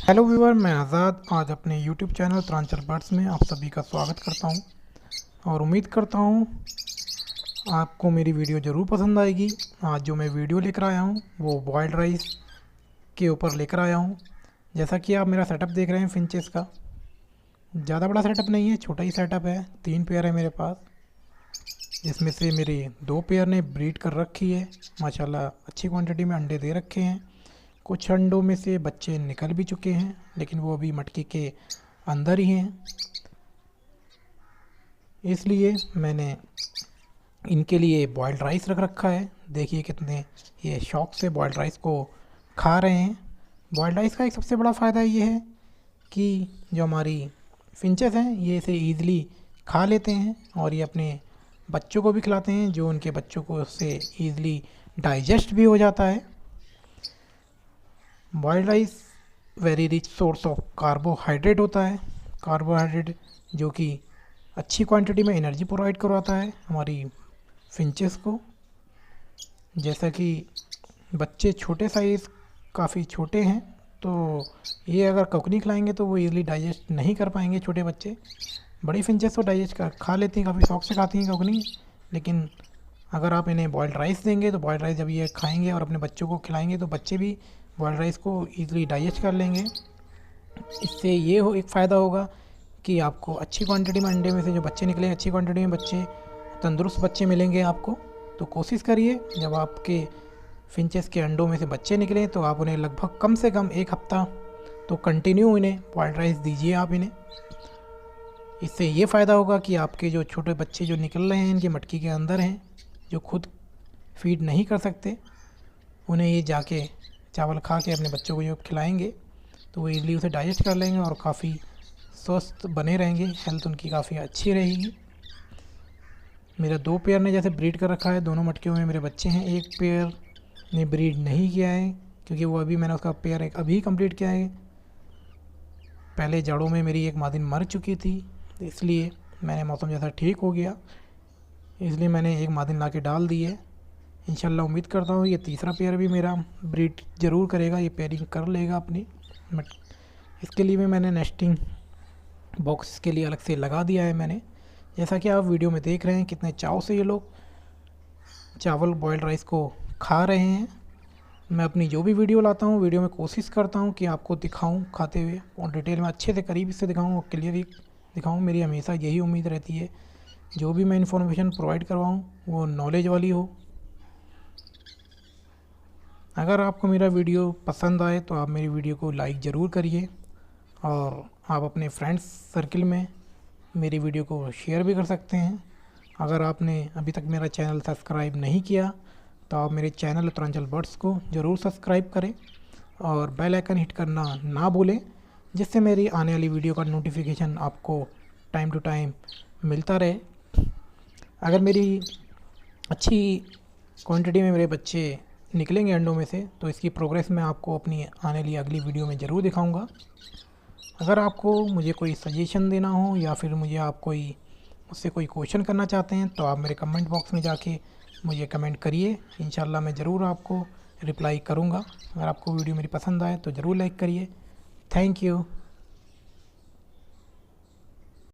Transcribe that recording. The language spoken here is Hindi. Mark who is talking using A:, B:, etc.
A: हेलो व्यूअर, मैं आज़ाद आज अपने यूट्यूब चैनल उत्तरांचल बर्ड्स में आप सभी का स्वागत करता हूं और उम्मीद करता हूं आपको मेरी वीडियो ज़रूर पसंद आएगी। आज जो मैं वीडियो लेकर आया हूं वो बॉयल्ड राइस के ऊपर लेकर आया हूं। जैसा कि आप मेरा सेटअप देख रहे हैं फिंचेस का, ज़्यादा बड़ा सेटअप नहीं है, छोटा ही सेटअप है। 3 पेयर है मेरे पास, जिसमें से मेरे 2 पेयर ने ब्रीड कर रखी है। माशाल्लाह अच्छी क्वांटिटी में अंडे दे रखे हैं। कुछ अंडों में से बच्चे निकल भी चुके हैं, लेकिन वो अभी मटकी के अंदर ही हैं। इसलिए मैंने इनके लिए बॉयल्ड राइस रख रखा है। देखिए कितने ये शौक से बॉयल्ड राइस को खा रहे हैं। बॉयल्ड राइस का एक सबसे बड़ा फ़ायदा ये है कि जो हमारी फिंचेस हैं ये इसे ईज़िली खा लेते हैं और ये अपने बच्चों को भी खिलाते हैं, जो उनके बच्चों को उससे ईज़िली डाइजेस्ट भी हो जाता है। Boiled rice very rich source of carbohydrate होता है। कार्बोहाइड्रेट जो कि अच्छी क्वांटिटी में एनर्जी प्रोवाइड करवाता है हमारी फिंचेस को। जैसा कि बच्चे छोटे साइज़ काफ़ी छोटे हैं, तो ये अगर ककड़ी खिलाएंगे तो वो इजीली डाइजेस्ट नहीं कर पाएंगे। छोटे बच्चे, बड़ी फिंचेस तो डाइजेस्ट कर खा लेती हैं, काफ़ी शौक से खाती हैं ककड़ी। लेकिन अगर आप इन्हें बॉयल्ड राइस देंगे तो बॉयल्ड राइस जब ये खाएंगे और अपने बच्चों को खिलाएंगे तो बच्चे भी बॉयल्ड राइस को ईज़िली डाइजेस्ट कर लेंगे। इससे ये हो एक फ़ायदा होगा कि आपको अच्छी क्वांटिटी में अंडे में से जो बच्चे निकलेंगे, अच्छी क्वांटिटी में बच्चे, तंदुरुस्त बच्चे मिलेंगे आपको। तो कोशिश करिए जब आपके फिंचेस के अंडों में से बच्चे निकलें तो आप उन्हें लगभग कम से कम 1 हफ़्ता तो कंटिन्यू इन्हें बॉयल्ड राइस दीजिए आप इन्हें। इससे ये फ़ायदा होगा कि आपके जो छोटे बच्चे जो निकल रहे हैं इनके मटकी के अंदर हैं, जो खुद फीड नहीं कर सकते, उन्हें ये जाके चावल खा के अपने बच्चों को जो खिलाएंगे तो वो इजली उसे डाइजेस्ट कर लेंगे और काफ़ी स्वस्थ बने रहेंगे। हेल्थ उनकी काफ़ी अच्छी रहेगी। मेरा 2 पेयर ने जैसे ब्रीड कर रखा है, दोनों मटकियों में मेरे बच्चे हैं। एक पेयर ने ब्रीड नहीं किया है क्योंकि वो अभी मैंने उसका पेयर एक अभी कंप्लीट किया है। पहले जड़ों में मेरी एक मादिन मर चुकी थी, इसलिए मैंने मौसम जैसा ठीक हो गया इसलिए मैंने एक मादिन ला के डाल दी है। इंशाल्लाह उम्मीद करता हूँ ये तीसरा पेयर भी मेरा ब्रीड ज़रूर करेगा, ये पेयरिंग कर लेगा अपनी। बट इसके लिए भी मैंने नेस्टिंग बॉक्स के लिए अलग से लगा दिया है मैंने। जैसा कि आप वीडियो में देख रहे हैं कितने चाव से ये लोग चावल बॉयल्ड राइस को खा रहे हैं। मैं अपनी जो भी वीडियो लाता हूँ, वीडियो में कोशिश करता हूँ कि आपको दिखाऊँ खाते हुए और डिटेल में अच्छे से करीब से दिखाऊँ और क्लियर दिखाऊँ। मेरी हमेशा यही उम्मीद रहती है जो भी मैं इन्फॉर्मेशन प्रोवाइड करवाऊँ वो नॉलेज वाली हो। अगर आपको मेरा वीडियो पसंद आए तो आप मेरी वीडियो को लाइक ज़रूर करिए और आप अपने फ्रेंड्स सर्किल में मेरी वीडियो को शेयर भी कर सकते हैं। अगर आपने अभी तक मेरा चैनल सब्सक्राइब नहीं किया तो आप मेरे चैनल उत्तरांचल बर्ड्स को ज़रूर सब्सक्राइब करें और बेल आइकन हिट करना ना भूलें, जिससे मेरी आने वाली वीडियो का नोटिफिकेशन आपको टाइम टू टाइम मिलता रहे। अगर मेरी अच्छी क्वांटिटी में मेरे बच्चे निकलेंगे अंडों में से तो इसकी प्रोग्रेस मैं आपको अपनी आने वाली अगली वीडियो में ज़रूर दिखाऊंगा। अगर आपको मुझे कोई सजेशन देना हो या फिर मुझे आप कोई मुझसे कोई क्वेश्चन करना चाहते हैं तो आप मेरे कमेंट बॉक्स में जाके मुझे कमेंट करिए। इंशाल्लाह मैं ज़रूर आपको रिप्लाई करूंगा। अगर आपको वीडियो मेरी पसंद आए तो ज़रूर लाइक करिए। Thank you.